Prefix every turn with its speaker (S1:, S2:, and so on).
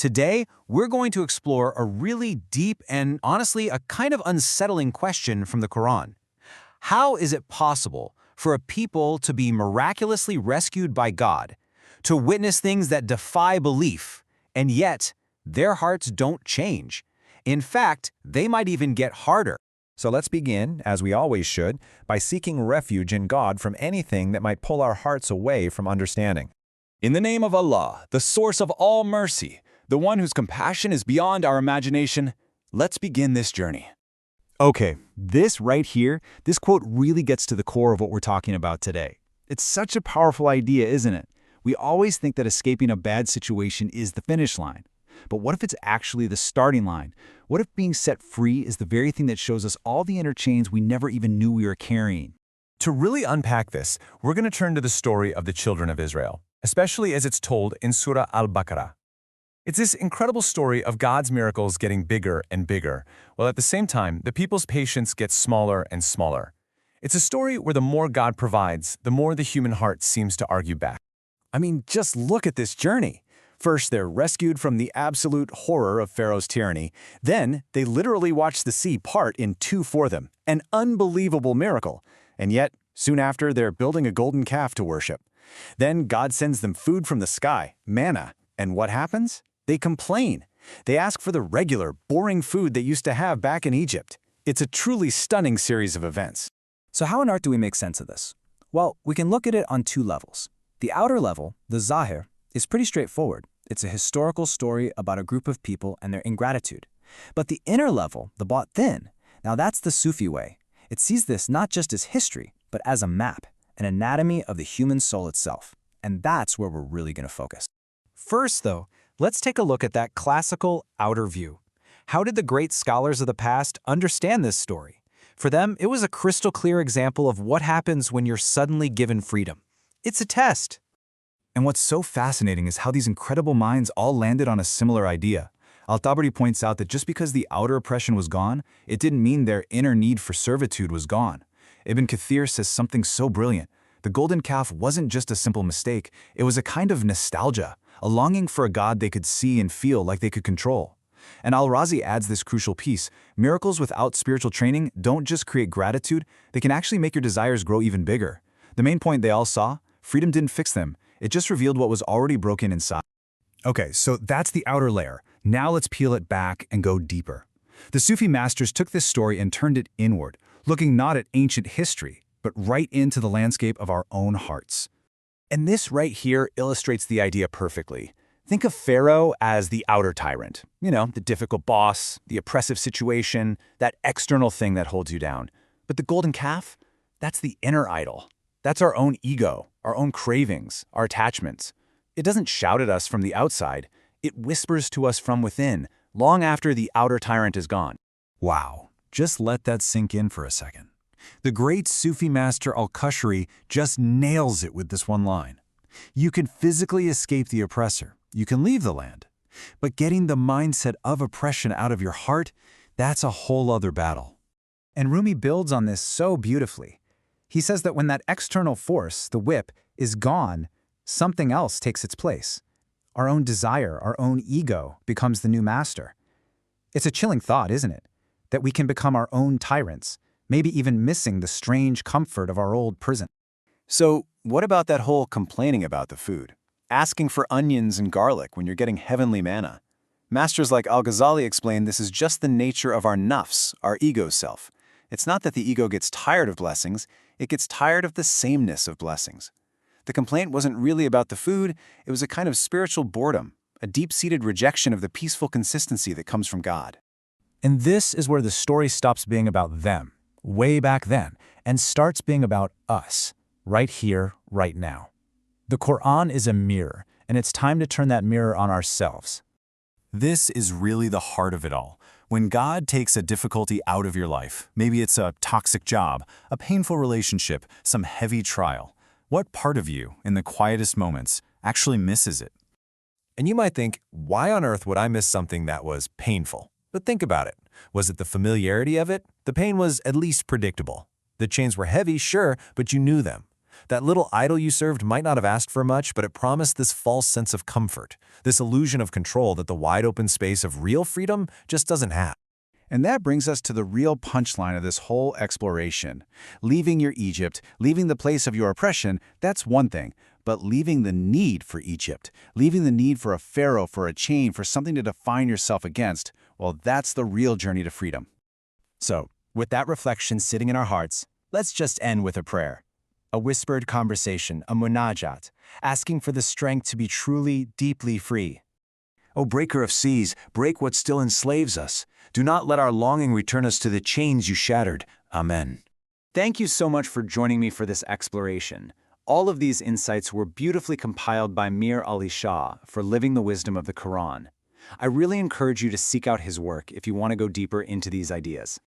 S1: Today, we're going to explore a really deep and honestly a kind of unsettling question from the Quran. How is it possible for a people to be miraculously rescued by God, to witness things that defy belief, and yet their hearts don't change? In fact, they might even get harder.
S2: So let's begin, as we always should, by seeking refuge in God from anything that might pull our hearts away from understanding.
S3: In the name of Allah, the source of all mercy, the one whose compassion is beyond our imagination, let's begin this journey.
S4: Okay, this right here, this quote really gets to the core of what we're talking about today. It's such a powerful idea, isn't it? We always think that escaping a bad situation is the finish line. But what if it's actually the starting line? What if being set free is the very thing that shows us all the inner chains we never even knew we were carrying?
S2: To really unpack this, we're going to turn to the story of the children of Israel, especially as it's told in Surah al-Baqarah. It's this incredible story of God's miracles getting bigger and bigger, while at the same time, the people's patience gets smaller and smaller. It's a story where the more God provides, the more the human heart seems to argue back.
S3: I mean, just look at this journey. First, they're rescued from the absolute horror of Pharaoh's tyranny. Then, they literally watch the sea part in two for them, an unbelievable miracle. And yet, soon after, they're building a golden calf to worship. Then God sends them food from the sky, manna. And what happens? They complain. They ask for the regular, boring food they used to have back in Egypt. It's a truly stunning series of events.
S5: So how on earth do we make sense of this? Well, we can look at it on two levels. The outer level, the Zahir, is pretty straightforward. It's a historical story about a group of people and their ingratitude. But the inner level, the Batin, now that's the Sufi way. It sees this not just as history, but as a map, an anatomy of the human soul itself. And that's where we're really going to focus.
S1: First, though, let's take a look at that classical outer view. How did the great scholars of the past understand this story? For them, it was a crystal clear example of what happens when you're suddenly given freedom. It's a test.
S4: And what's so fascinating is how these incredible minds all landed on a similar idea. Al-Ṭabarī points out that just because the outer oppression was gone, it didn't mean their inner need for servitude was gone. Ibn Kathīr says something so brilliant. The golden calf wasn't just a simple mistake, it was a kind of nostalgia, a longing for a God they could see and feel like they could control. And Al-Rāzī adds this crucial piece: miracles without spiritual training don't just create gratitude, they can actually make your desires grow even bigger. The main point they all saw: freedom didn't fix them, it just revealed what was already broken inside. Okay, so that's the outer layer. Now let's peel it back and go deeper. The Sufi masters took this story and turned it inward, looking not at ancient history, but right into the landscape of our own hearts.
S3: And this right here illustrates the idea perfectly. Think of Pharaoh as the outer tyrant. You know, the difficult boss, the oppressive situation, that external thing that holds you down. But the golden calf? That's the inner idol. That's our own ego, our own cravings, our attachments. It doesn't shout at us from the outside. It whispers to us from within, long after the outer tyrant is gone.
S4: Wow, just let that sink in for a second. The great Sufi master al-Qushayrī just nails it with this one line. You can physically escape the oppressor. You can leave the land. But getting the mindset of oppression out of your heart, that's a whole other battle.
S5: And Rumi builds on this so beautifully. He says that when that external force, the whip, is gone, something else takes its place. Our own desire, our own ego, becomes the new master. It's a chilling thought, isn't it? That we can become our own tyrants, maybe even missing the strange comfort of our old prison.
S3: So, what about that whole complaining about the food? Asking for onions and garlic when you're getting heavenly manna? Masters like al-Ghazālī explain this is just the nature of our nafs, our ego self. It's not that the ego gets tired of blessings, it gets tired of the sameness of blessings. The complaint wasn't really about the food, it was a kind of spiritual boredom, a deep-seated rejection of the peaceful consistency that comes from God.
S4: And this is where the story stops being about them, way back then, and starts being about us, right here, right now. The Qur'an is a mirror, and it's time to turn that mirror on ourselves. This is really the heart of it all. When God takes a difficulty out of your life, maybe it's a toxic job, a painful relationship, some heavy trial, what part of you, in the quietest moments, actually misses it?
S2: And you might think, why on earth would I miss something that was painful? But think about it. Was it the familiarity of it? The pain was at least predictable. The chains were heavy, sure, but you knew them. That little idol you served might not have asked for much, but it promised this false sense of comfort, this illusion of control that the wide-open space of real freedom just doesn't have.
S3: And that brings us to the real punchline of this whole exploration. Leaving your Egypt, leaving the place of your oppression, that's one thing. But leaving the need for Egypt, leaving the need for a pharaoh, for a chain, for something to define yourself against, well, that's the real journey to freedom.
S5: So, with that reflection sitting in our hearts, let's just end with a prayer. A whispered conversation, a munajat, asking for the strength to be truly, deeply free.
S6: O breaker of seas, break what still enslaves us. Do not let our longing return us to the chains you shattered. Amen.
S5: Thank you so much for joining me for this exploration. All of these insights were beautifully compiled by Mir Ali Shah for Living the Wisdom of the Quran. I really encourage you to seek out his work if you want to go deeper into these ideas.